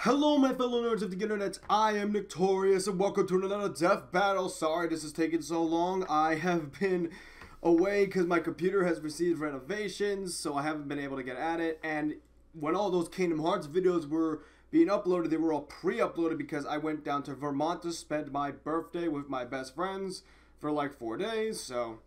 Hello my fellow nerds of the internet, I am Nictorious and welcome to another death battle. Sorry this is taking so long. I have been away because my computer has received renovations, so I haven't been able to get at it. And when all those Kingdom Hearts videos were being uploaded, they were all pre-uploaded because I went down to Vermont to spend my birthday with my best friends for like 4 days. So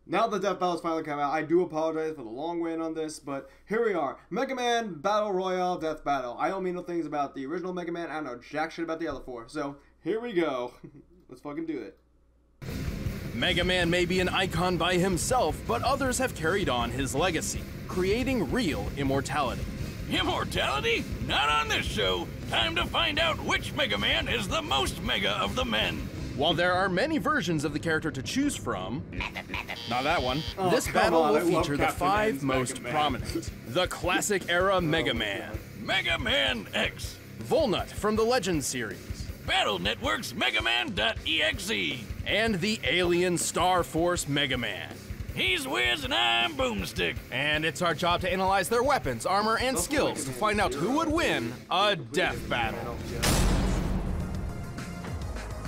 now the death battle's finally come out. I do apologize for the long wait on this, but here we are. Mega Man Battle Royale Death Battle. I don't mean no things about the original Mega Man. I don't know jack shit about the other four. So here we go. Let's fucking do it. Mega Man may be an icon by himself, but others have carried on his legacy, creating real immortality. Immortality? Not on this show. Time to find out which Mega Man is the most mega of the men. While there are many versions of the character to choose from, not that one, Oh, this come battle on, will I love feature the Captain 5 N's most Mega Man. prominent. The classic era Mega Man, Mega Man X. Volnut from the Legends series, Battle Network's Mega Man.exe. and the Alien Star Force Mega Man. He's Wiz and I'm Boomstick. And it's our job to analyze their weapons, armor, and skills to find out who would win a death battle.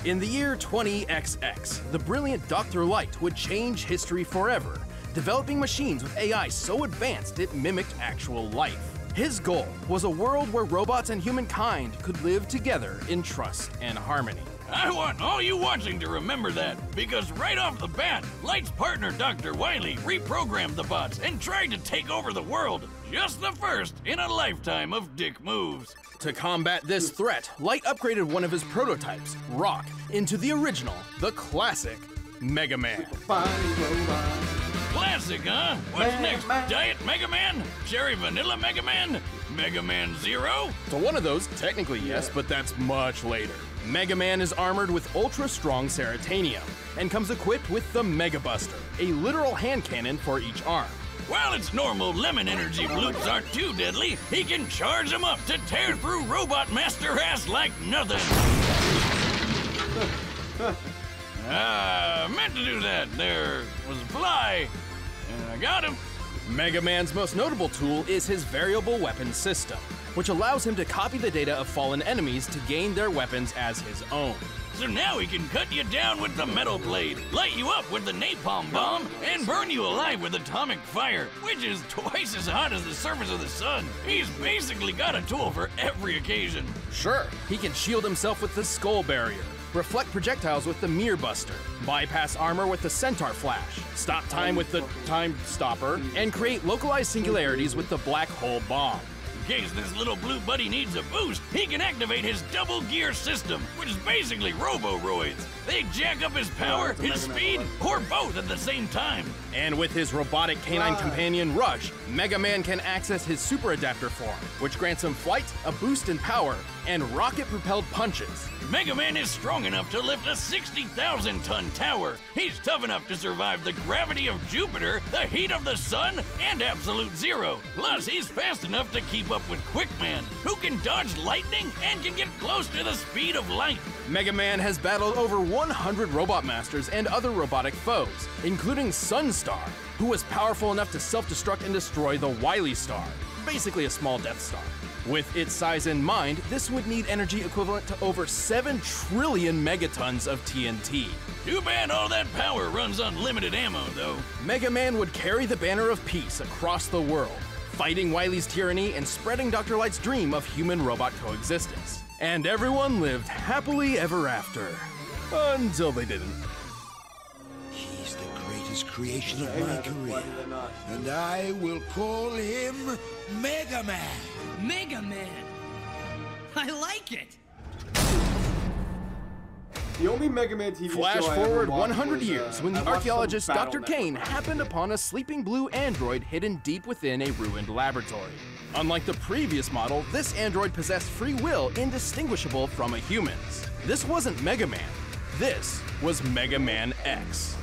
In the year 20XX, the brilliant Dr. Light would change history forever, developing machines with AI so advanced it mimicked actual life. His goal was a world where robots and humankind could live together in trust and harmony. I want all you watching to remember that, because right off the bat, Light's partner Dr. Wily reprogrammed the bots and tried to take over the world. Just the first in a lifetime of dick moves. To combat this threat, Light upgraded one of his prototypes, Rock, into the original, the classic, Mega Man. Classic, huh? What's Mega next? Man. Diet Mega Man? Cherry Vanilla Mega Man? Mega Man Zero? So one of those, technically yes, but that's much later. Mega Man is armored with ultra-strong Ceratanium, and comes equipped with the Mega Buster, a literal hand cannon for each arm. While its normal lemon energy bloops aren't too deadly, he can charge them up to tear through Robot Master ass like nothing. Meant to do that. There was a fly, and I got him. Mega Man's most notable tool is his variable weapon system, which allows him to copy the data of fallen enemies to gain their weapons as his own. So now he can cut you down with the metal blade, light you up with the napalm bomb, and burn you alive with atomic fire, which is twice as hot as the surface of the sun. He's basically got a tool for every occasion. Sure, he can shield himself with the Skull Barrier, reflect projectiles with the Mirror Buster, bypass armor with the Centaur Flash, stop time with the Time Stopper, and create localized singularities with the Black Hole Bomb. In case this little blue buddy needs a boost, he can activate his double gear system, which is basically Roboroids. They jack up his power, his speed, or both at the same time. And with his robotic canine companion Rush, Mega Man can access his Super Adapter form, which grants him flight, a boost in power, and rocket-propelled punches. Mega Man is strong enough to lift a 60,000-ton tower. He's tough enough to survive the gravity of Jupiter, the heat of the sun, and absolute zero. Plus, he's fast enough to keep up with Quickman, who can dodge lightning and can get close to the speed of light. Mega Man has battled over 100 Robot Masters and other robotic foes, including Sunstar, who was powerful enough to self-destruct and destroy the Wily Star, basically a small Death Star. With its size in mind, this would need energy equivalent to over 7 trillion megatons of TNT. Too bad all that power runs on limited ammo, though. Mega Man would carry the banner of peace across the world, fighting Wily's tyranny and spreading Dr. Light's dream of human-robot coexistence. And everyone lived happily ever after. Until they didn't. He's the greatest creation of my career, and I will call him Mega Man. Mega Man! I like it! The only Mega Man TV Flash show I ever forward watched 100 was, years when I the watched archaeologist some Dr. Battle Kane Network. happened upon a sleeping blue android hidden deep within a ruined laboratory. Unlike the previous model, this android possessed free will indistinguishable from a human's. This wasn't Mega Man. This was Mega Man X.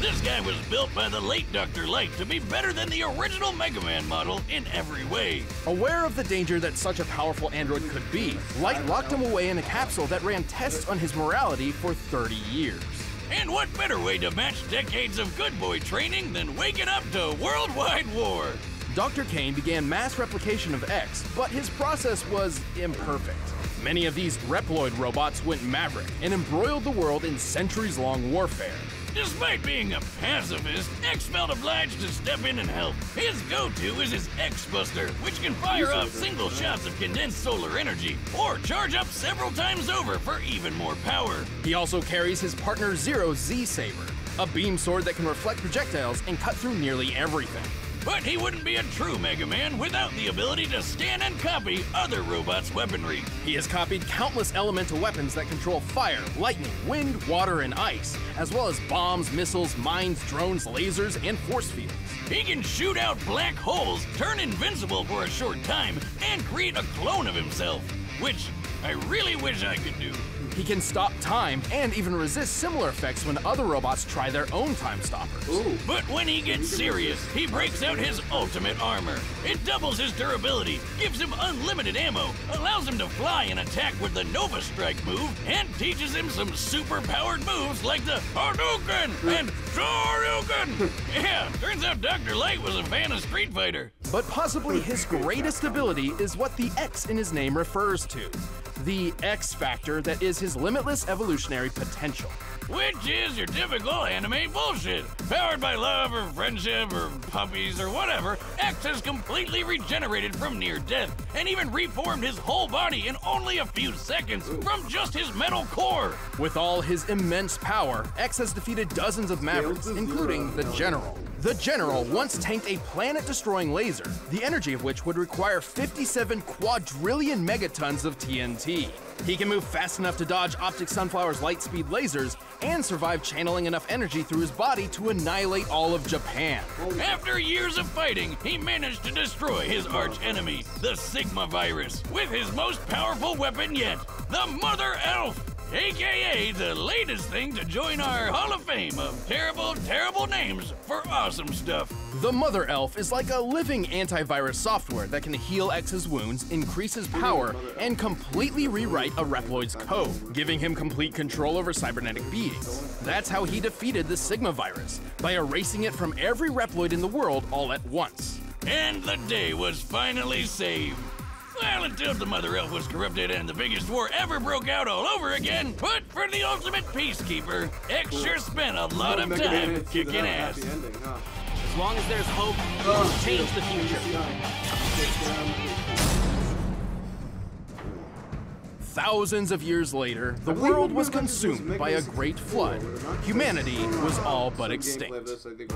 This guy was built by the late Dr. Light to be better than the original Mega Man model in every way. Aware of the danger that such a powerful android could be, Light locked him away in a capsule that ran tests on his morality for 30 years. And what better way to match decades of good boy training than waking up to worldwide war? Dr. Kane began mass replication of X, but his process was imperfect. Many of these Reploid robots went maverick and embroiled the world in centuries-long warfare. Despite being a pacifist, X felt obliged to step in and help. His go-to is his X-Buster, which can fire off single shots of condensed solar energy, or charge up several times over for even more power. He also carries his partner Zero's Z-Saber, a beam sword that can reflect projectiles and cut through nearly everything. But he wouldn't be a true Mega Man without the ability to scan and copy other robots' weaponry. He has copied countless elemental weapons that control fire, lightning, wind, water, and ice, as well as bombs, missiles, mines, drones, lasers, and force fields. He can shoot out black holes, turn invincible for a short time, and create a clone of himself, which I really wish I could do. He can stop time and even resist similar effects when other robots try their own time stoppers. Ooh. But when he gets serious, he breaks out his ultimate armor. It doubles his durability, gives him unlimited ammo, allows him to fly and attack with the Nova Strike move, and teaches him some super-powered moves like the Hadouken and Shoryuken. Yeah, turns out Dr. Light was a fan of Street Fighter. But possibly his greatest ability is what the X in his name refers to. The X factor that is his limitless evolutionary potential. Which is your typical anime bullshit. Powered by love or friendship or puppies or whatever, X has completely regenerated from near death and even reformed his whole body in only a few seconds from just his metal core. With all his immense power, X has defeated dozens of mavericks, including the General. The General once tanked a planet-destroying laser, the energy of which would require 57 quadrillion megatons of TNT. He can move fast enough to dodge Optic Sunflower's light-speed lasers and survive channeling enough energy through his body to annihilate all of Japan. After years of fighting, he managed to destroy his arch-enemy, the Sigma virus, with his most powerful weapon yet, the Mother Elf, aka the latest thing to join our Hall of Fame of terrible, terrible names for awesome stuff. The Mother Elf is like a living antivirus software that can heal X's wounds, increase his power, and completely rewrite a Reploid's code, giving him complete control over cybernetic beings. That's how he defeated the Sigma virus, by erasing it from every Reploid in the world all at once. And the day was finally saved. Well, until the Mother Elf was corrupted and the biggest war ever broke out all over again. But for the ultimate peacekeeper, X sure spent a lot of time kicking ass. As long as there's hope, we'll change the future. Thousands of years later, the world was consumed by a great flood. Humanity was all but extinct.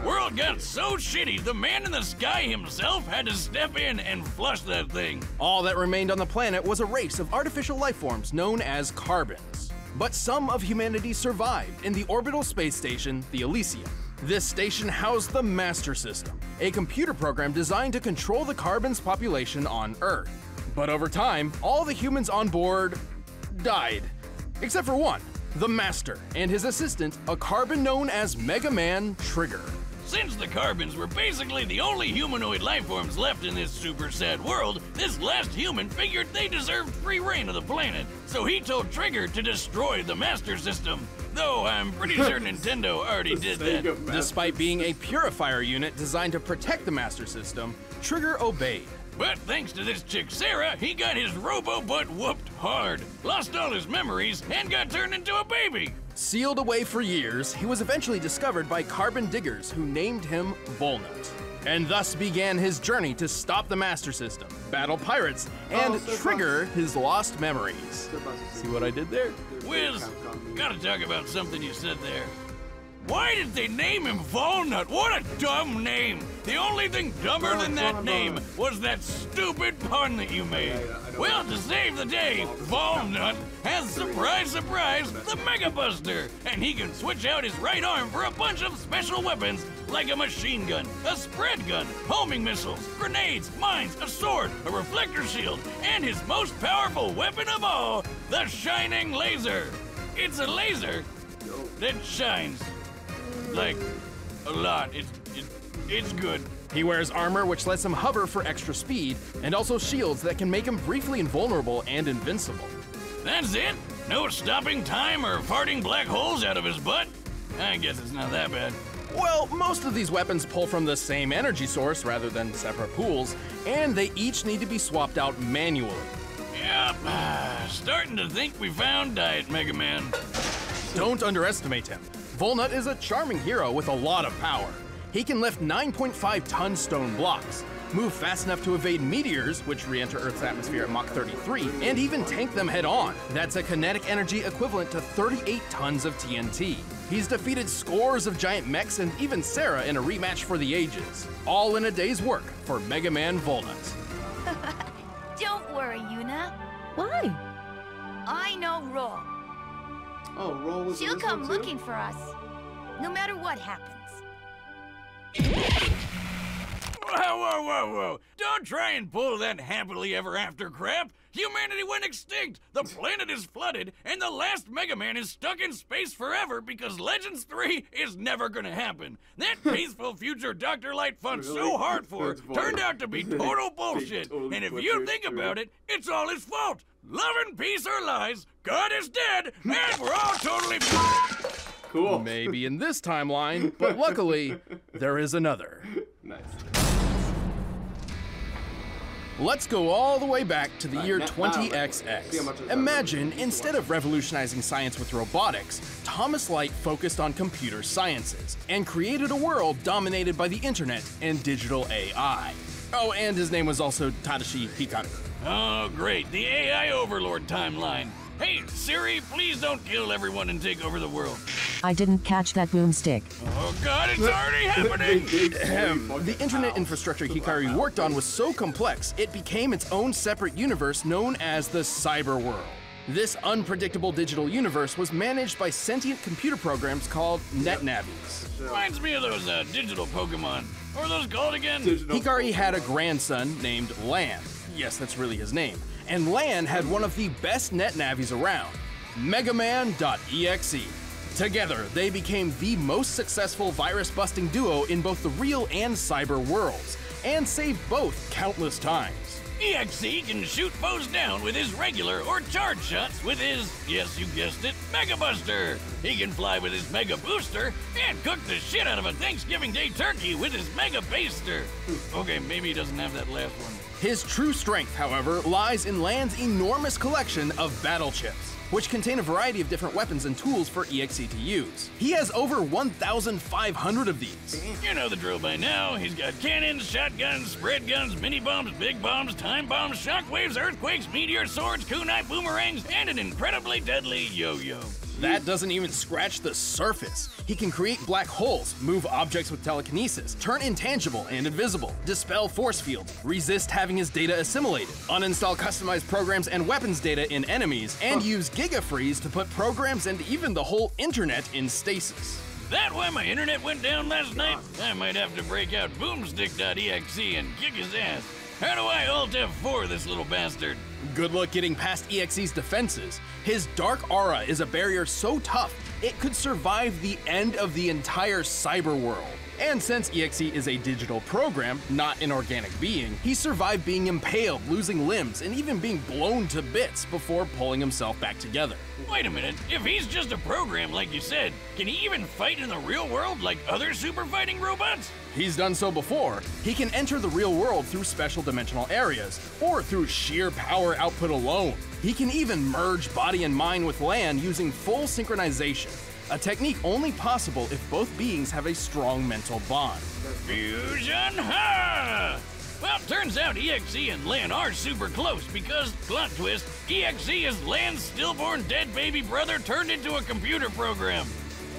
World got so shitty, the man in the sky himself had to step in and flush that thing. All that remained on the planet was a race of artificial life forms known as carbons. But some of humanity survived in the orbital space station, the Elysium. This station housed the Master System, a computer program designed to control the carbons population on Earth. But over time, all the humans on board died. Except for one, the Master, and his assistant, a carbon known as Mega Man Trigger. Since the carbons were basically the only humanoid life forms left in this super sad world, this last human figured they deserved free reign of the planet. So he told Trigger to destroy the Master System. Though I'm pretty sure Nintendo already did that. Despite being a purifier unit designed to protect the Master System, Trigger obeyed. But thanks to this chick Sarah, he got his robo-butt whooped hard, lost all his memories, and got turned into a baby. Sealed away for years, he was eventually discovered by carbon diggers who named him Volnut. And thus began his journey to stop the Master System, battle pirates, and trigger his lost memories. See what I did there? Wiz, gotta talk about something you said there. Why did they name him Volnut? What a dumb name! The only thing dumber than that name was that stupid pun that you made. Well, to save the day, Volnut has, surprise, surprise, the Mega Buster, and he can switch out his right arm for a bunch of special weapons like a machine gun, a spread gun, homing missiles, grenades, mines, a sword, a reflector shield, and his most powerful weapon of all, the Shining Laser. It's a laser that shines. Like, a lot. It's good. He wears armor which lets him hover for extra speed, and also shields that can make him briefly invulnerable and invincible. That's it? No stopping time or farting black holes out of his butt? I guess it's not that bad. Well, most of these weapons pull from the same energy source rather than separate pools, and they each need to be swapped out manually. Yep, starting to think we found Diet Mega Man. Don't underestimate him. Volnut is a charming hero with a lot of power. He can lift 9.5-ton stone blocks, move fast enough to evade meteors, which re-enter Earth's atmosphere at Mach 33, and even tank them head-on. That's a kinetic energy equivalent to 38 tons of TNT. He's defeated scores of giant mechs and even Sarah in a rematch for the ages. All in a day's work for Mega Man Volnut. Don't worry, Yuna. Why? I know Ro. Oh, Roll was in She'll this come one too? looking for us, no matter what happens. Whoa, whoa, whoa, whoa. Don't try and pull that happily ever after crap. Humanity went extinct, the planet is flooded, and the last Mega Man is stuck in space forever because Legends 3 is never gonna happen. That peaceful future Dr. Light fought so hard for turned out to be total bullshit. And if you think about it, it's all his fault. Love and peace are lies, God is dead, and we're all totally... Cool. Maybe in this timeline, but luckily, there is another. Nice. Let's go all the way back to the year now, 20XX. see how much of that Imagine, really instead of revolutionizing science with robotics, Thomas Light focused on computer sciences and created a world dominated by the internet and digital AI. Oh, and his name was also Tadashi Hikaru. Oh, great, the AI Overlord timeline. Hey, Siri, please don't kill everyone and take over the world. I didn't catch that boomstick. Oh God, it's already happening! The internet infrastructure Hikaru worked on was so complex, it became its own separate universe known as the cyber world. This unpredictable digital universe was managed by sentient computer programs called NetNavis. Reminds me of those digital Pokemon. What are those called again? Hikari had a grandson named Lan. Yes, that's really his name. And Lan had one of the best NetNavis around, Megaman.exe. Together, they became the most successful virus-busting duo in both the real and cyber worlds, and saved both countless times. EXE can shoot foes down with his regular or charge shots with his, yes you guessed it, Mega Buster. He can fly with his Mega Booster and cook the shit out of a Thanksgiving Day turkey with his Mega Baster. Okay, maybe he doesn't have that last one. His true strength, however, lies in Lan's enormous collection of battle chips, which contain a variety of different weapons and tools for EXE to use. He has over 1,500 of these. You know the drill by now. He's got cannons, shotguns, spread guns, mini bombs, big bombs, time bombs, shockwaves, earthquakes, meteor swords, kunai boomerangs, and an incredibly deadly yo-yo. That doesn't even scratch the surface. He can create black holes, move objects with telekinesis, turn intangible and invisible, dispel force fields, resist having his data assimilated, uninstall customized programs and weapons data in enemies, and use GigaFreeze to put programs and even the whole internet in stasis. That why my internet went down last night? I might have to break out boomstick.exe and kick his ass. How do I Alt F4 this little bastard? Good luck getting past EXE's defenses. His dark aura is a barrier so tough, it could survive the end of the entire cyber world. And since EXE is a digital program, not an organic being, he survived being impaled, losing limbs, and even being blown to bits before pulling himself back together. Wait a minute, if he's just a program like you said, can he even fight in the real world like other super fighting robots? He's done so before. He can enter the real world through special dimensional areas, or through sheer power output alone. He can even merge body and mind with Lan using full synchronization, a technique only possible if both beings have a strong mental bond. Fusion ha! Well, turns out EXE and Lan are super close because, plot twist, EXE is Lan's stillborn dead baby brother turned into a computer program.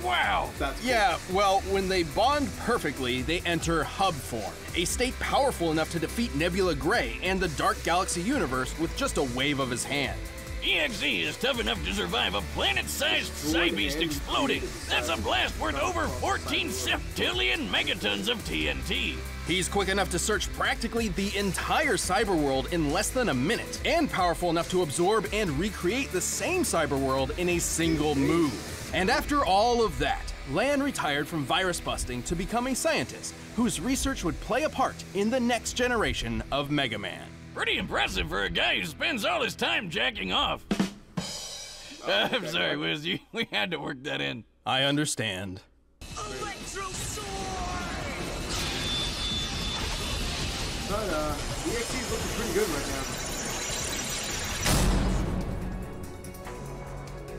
Wow! Yeah, well, when they bond perfectly, they enter hub form, a state powerful enough to defeat Nebula Gray and the Dark Galaxy universe with just a wave of his hand. EXE is tough enough to survive a planet-sized Psybeast exploding. That's a blast worth over 14 septillion megatons of TNT. He's quick enough to search practically the entire cyber world in less than a minute, and powerful enough to absorb and recreate the same cyber world in a single move. And after all of that, Lan retired from virus busting to become a scientist whose research would play a part in the next generation of Mega Man. Pretty impressive for a guy who spends all his time jacking off. I'm sorry, Wiz, we had to work that in. I understand. Electro Sword! But, EXE's looking pretty good right now.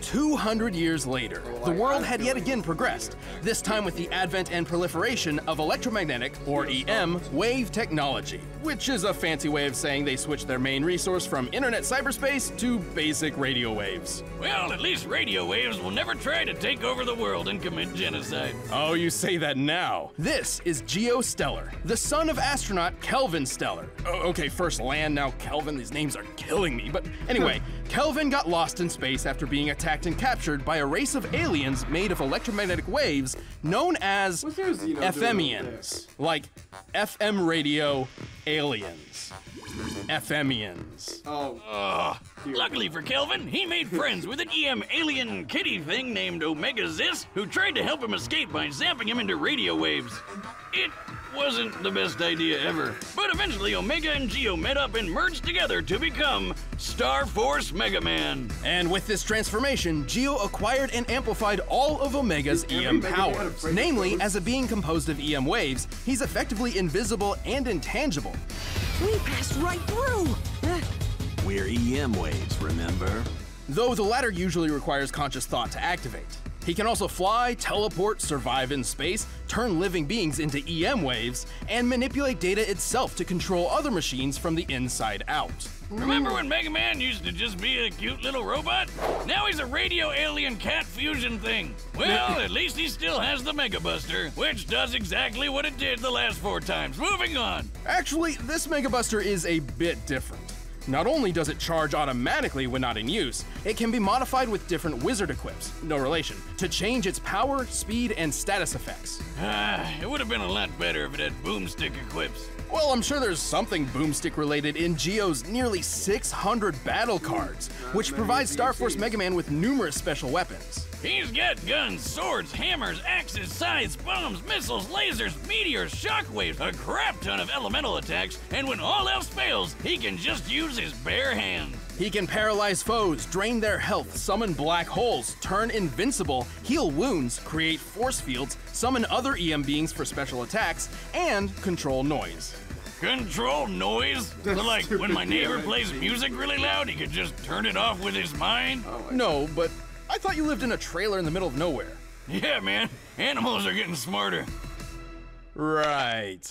200 years later, the world had yet again progressed, this time with the advent and proliferation of electromagnetic, or EM, wave technology, which is a fancy way of saying they switched their main resource from internet cyberspace to basic radio waves. Well, at least radio waves will never try to take over the world and commit genocide. Oh, you say that now. This is Geostellar, the son of astronaut Kelvin Stellar. Okay, first Land, now Kelvin. These names are killing me. But anyway, Kelvin got lost in space after being attacked and captured by a race of aliens made of electromagnetic waves known as FMians. Like FM radio aliens. FMians. Luckily for Kelvin, he made friends with an EM alien kitty thing named Omega Zis, who tried to help him escape by zapping him into radio waves. It wasn't the best idea ever, but eventually Omega and Geo met up and merged together to become Star Force Mega Man. And with this transformation, Geo acquired and amplified all of Omega's EM powers. Namely, as a being composed of EM waves, he's effectively invisible and intangible. We passed right through! We're EM waves, remember? Though the latter usually requires conscious thought to activate. He can also fly, teleport, survive in space, turn living beings into EM waves, and manipulate data itself to control other machines from the inside out. Remember when Mega Man used to just be a cute little robot? Now he's a radio alien cat fusion thing. Well, at least he still has the Mega Buster, which does exactly what it did the last 4 times. Moving on. Actually, this Mega Buster is a bit different. Not only does it charge automatically when not in use, it can be modified with different wizard equips, no relation, to change its power, speed, and status effects. It would have been a lot better if it had boomstick equips. Well, I'm sure there's something boomstick related in Geo's nearly 600 battle cards, which provides Star Force Mega Man with numerous special weapons. He's got guns, swords, hammers, axes, scythes, bombs, missiles, lasers, meteors, shockwaves, a crap ton of elemental attacks, and when all else fails, he can just use his bare hands. He can paralyze foes, drain their health, summon black holes, turn invincible, heal wounds, create force fields, summon other EM beings for special attacks, and control noise. Control noise? That's Like when my stupid. neighbor Yeah, plays that's music really loud, he could just turn it off with his mind? No, but I thought you lived in a trailer in the middle of nowhere. Yeah, man. Animals are getting smarter. Right.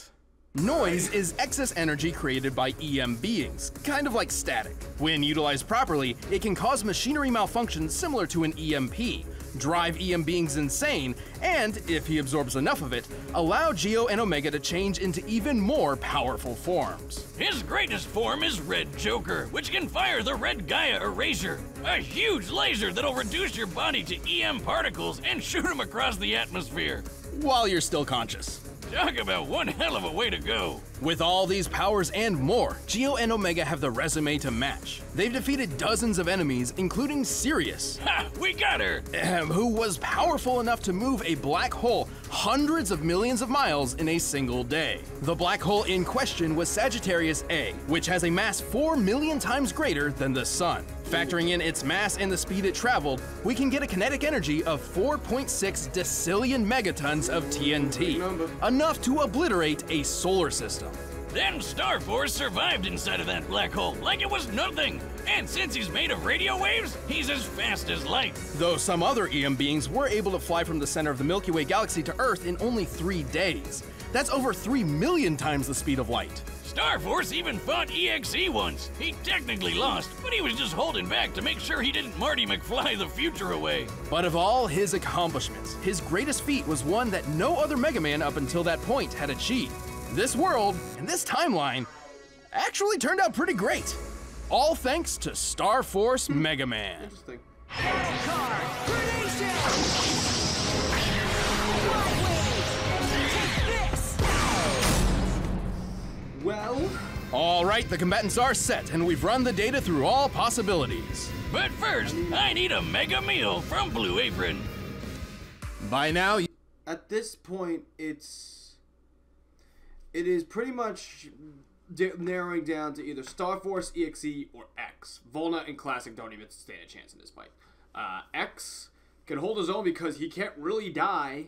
Noise is excess energy created by EM beings, kind of like static. When utilized properly, it can cause machinery malfunction similar to an EMP, drive EM beings insane, and, if he absorbs enough of it, allow Geo and Omega to change into even more powerful forms. His greatest form is Red Joker, which can fire the Red Gaia Erasure, a huge laser that'll reduce your body to EM particles and shoot them across the atmosphere. While you're still conscious. Talk about one hell of a way to go. With all these powers and more, Geo and Omega have the resume to match. They've defeated dozens of enemies, including Sirius, Ha! We got her! who was powerful enough to move a black hole hundreds of millions of miles in a single day. The black hole in question was Sagittarius A, which has a mass 4 million times greater than the Sun. Factoring in its mass and the speed it traveled, we can get a kinetic energy of 4.6 decillion megatons of TNT, enough to obliterate a solar system. Then Star Force survived inside of that black hole like it was nothing. And since he's made of radio waves, he's as fast as light. Though some other EM beings were able to fly from the center of the Milky Way galaxy to Earth in only 3 days. That's over 3 million times the speed of light. Star Force even fought EXE once. He technically lost, but he was just holding back to make sure he didn't Marty McFly the future away. But of all his accomplishments, his greatest feat was one that no other Mega Man up until that point had achieved. This world, and this timeline, actually turned out pretty great. All thanks to Star Force Mega Man. Interesting. Well, All right, the combatants are set, and we've run the data through all possibilities. But first, I need a mega meal from Blue Apron. By now, at this point, it is pretty much narrowing down to either Star Force, EXE, or X. Volna and Classic don't even stand a chance in this fight. X can hold his own because he can't really die.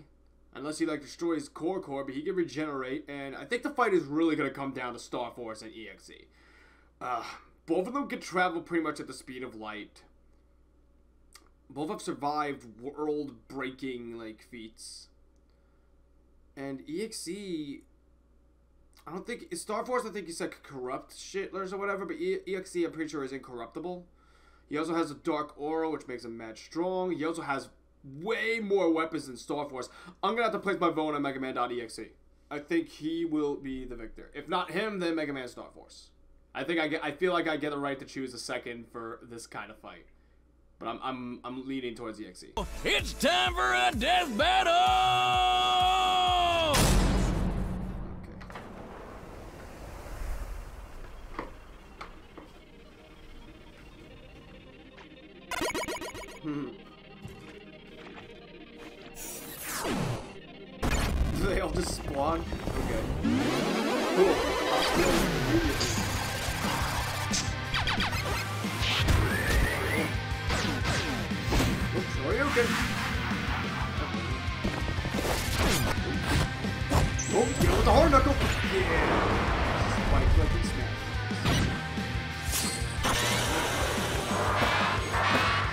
Unless he like destroys core, but he can regenerate. And I think the fight is really going to come down to Star Force and EXE. Both of them can travel pretty much at the speed of light. Both have survived world-breaking like feats. And EXE, I don't think Star Force. I think he's like corrupt shitlers or whatever. But EXE, I'm pretty sure, is incorruptible. He also has a dark aura, which makes him mad strong. He also has way more weapons than Star Force. I'm gonna have to place my vote on Mega Man.exe. I think he will be the victor. If not him, then Mega Man Star Force. I feel like I get the right to choose a second for this kind of fight. But I'm leaning towards EXE. It's time for a death battle! Okay. Do they all just spawn? Okay. Cool. Okay. Oh, get with the hard knuckle. Yeah. Spike like and smash.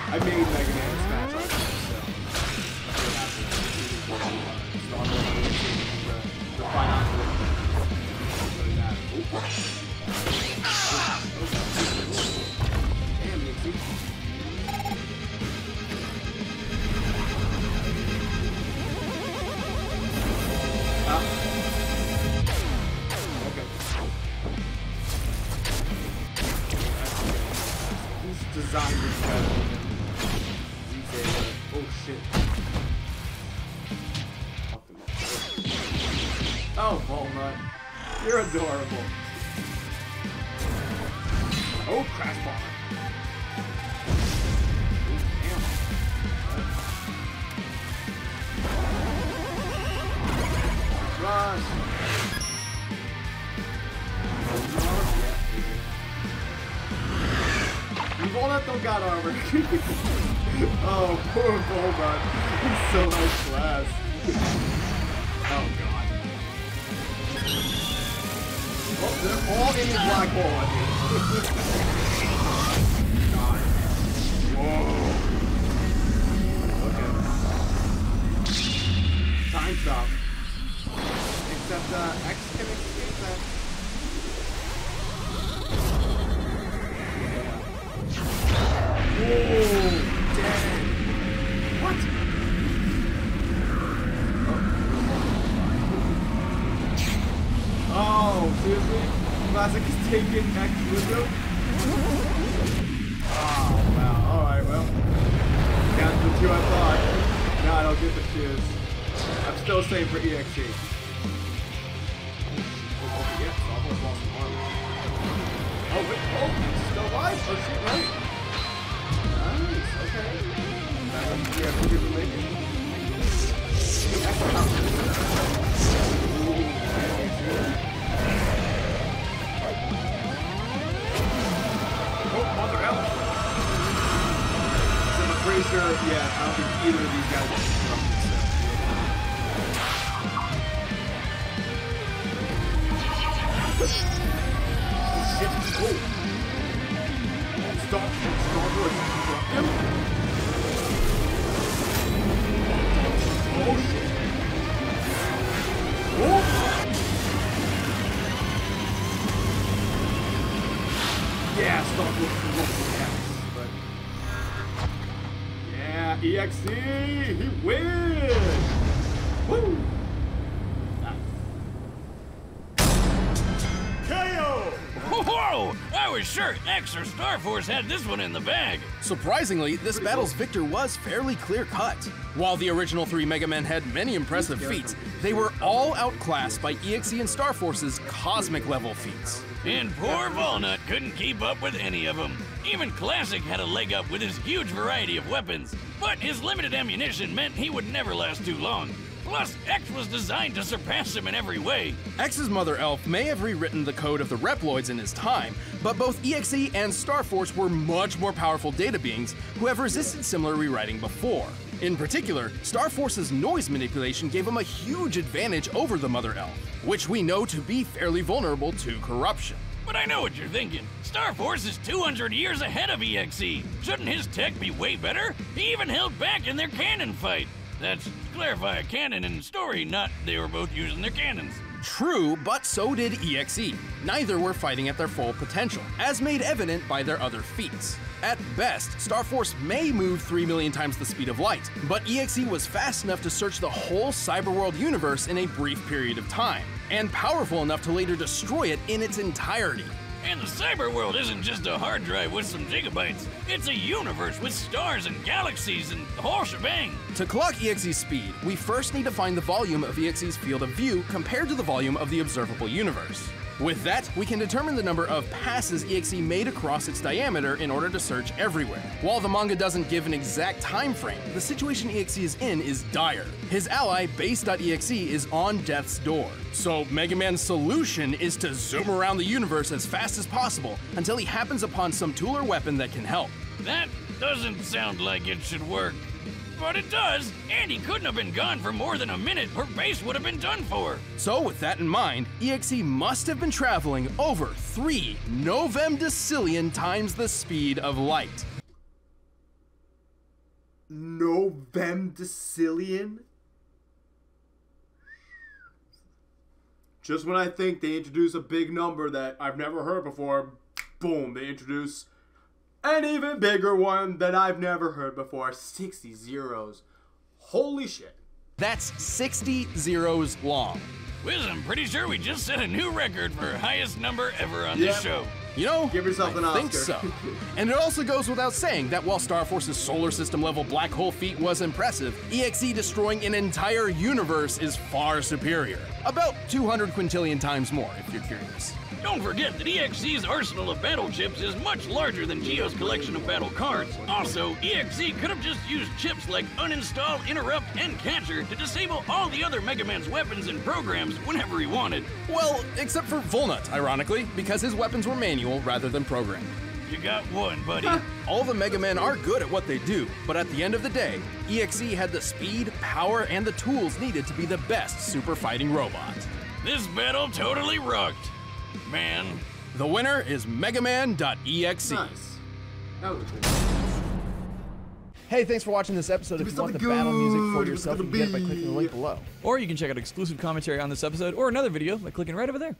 I made Mega Man Smash already, so the final. Damn, Nixie. Designed this better than oh shit. Oh, Walnut. You're adorable. Oh, Crash Ball. Rush. Walnut don't got armor. Oh, poor Walnut. He's so high class. Oh, God. Oh, they're all in the black hole, I think. God. Whoa. Okay. Time stop. Except, X can escape that. Whoa, dang. What? Oh, seriously? Classic is taking X with him? Oh, wow. Alright, well. Got the two I thought. No, I don't get the twos. I'm still safe for EXE. Oh, yeah, Almost lost some armor. Oh, wait. Oh, he's still alive. Oh, shit, right? Nice, okay. Yeah, we can make it. Oh, mother L. So I'm pretty sure, yeah, I don't think either of these guys will disrupt this stuff. Shit, oh. Stop Wars disrupt him? Oh shit. Oh! Yeah, Star Wars but yeah, EXE, he wins! Woo! Whoa! I was sure X or Star Force had this one in the bag. Surprisingly, this battle's victor was fairly clear-cut. While the original 3 Mega Men had many impressive feats, they were all outclassed by EXE and Star Force's cosmic-level feats. And poor Walnut couldn't keep up with any of them. Even Classic had a leg up with his huge variety of weapons, but his limited ammunition meant he would never last too long. Plus, X was designed to surpass him in every way. X's Mother Elf may have rewritten the code of the Reploids in his time, but both EXE and Starforce were much more powerful data beings who have resisted similar rewriting before. In particular, Starforce's noise manipulation gave him a huge advantage over the Mother Elf, which we know to be fairly vulnerable to corruption. But I know what you're thinking. Starforce is 200 years ahead of EXE. Shouldn't his tech be way better? He even held back in their cannon fight. That's, to clarify, a canon and story, not they were both using their cannons. True, but so did EXE. Neither were fighting at their full potential, as made evident by their other feats. At best, Starforce may move 3 million times the speed of light, but EXE was fast enough to search the whole cyberworld universe in a brief period of time, and powerful enough to later destroy it in its entirety. And the cyberworld isn't just a hard drive with some gigabytes. It's a universe with stars and galaxies and the whole shebang. To clock EXE's speed, we first need to find the volume of EXE's field of view compared to the volume of the observable universe. With that, we can determine the number of passes EXE made across its diameter in order to search everywhere. While the manga doesn't give an exact time frame, the situation EXE is in is dire. His ally, Base.exe, is on death's door. So Mega Man's solution is to zoom around the universe as fast as possible until he happens upon some tool or weapon that can help. That doesn't sound like it should work. But it does, and he couldn't have been gone for more than a minute or Base would have been done for. So with that in mind, EXE must have been traveling over 3 novemdecillion times the speed of light. Novemdecillion? Just when I think they introduce a big number that I've never heard before, boom, they introduce an even bigger one that I've never heard before. 60 zeros. Holy shit. That's 60 zeros long. Wiz, I'm pretty sure we just set a new record for highest number ever on this show. You know, give yourself an I Oscar. think so. And it also goes without saying that while Starforce's solar system level black hole feat was impressive, EXE destroying an entire universe is far superior. About 200 quintillion times more, if you're curious. Don't forget that EXE's arsenal of battle chips is much larger than Geo's collection of battle cards. Also, EXE could have just used chips like Uninstall, Interrupt, and Catcher to disable all the other Mega Man's weapons and programs whenever he wanted. Well, except for Volnut, ironically, because his weapons were manual rather than programmed. You got one, buddy. All the Mega Men are good at what they do, but at the end of the day, EXE had the speed, power, and the tools needed to be the best super fighting robot. This battle totally rocked, man. The winner is megaman.exe. Nice. That was cool. Hey, thanks for watching this episode. If you want the battle music for yourself, you can get it by clicking the link below. Or you can check out exclusive commentary on this episode or another video by clicking right over there.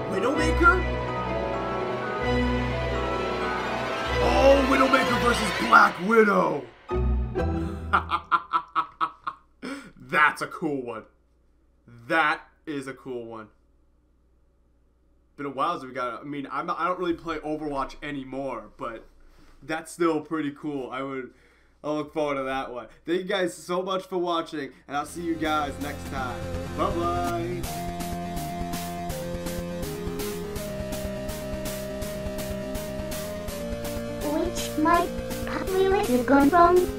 Widowmaker? Oh, Widowmaker versus Black Widow. That's a cool one. That is a cool one. Been a while since we got. I mean, I don't really play Overwatch anymore, but that's still pretty cool. I'll look forward to that one. Thank you guys so much for watching, and I'll see you guys next time. Bye bye. Which mic lyric you gone from?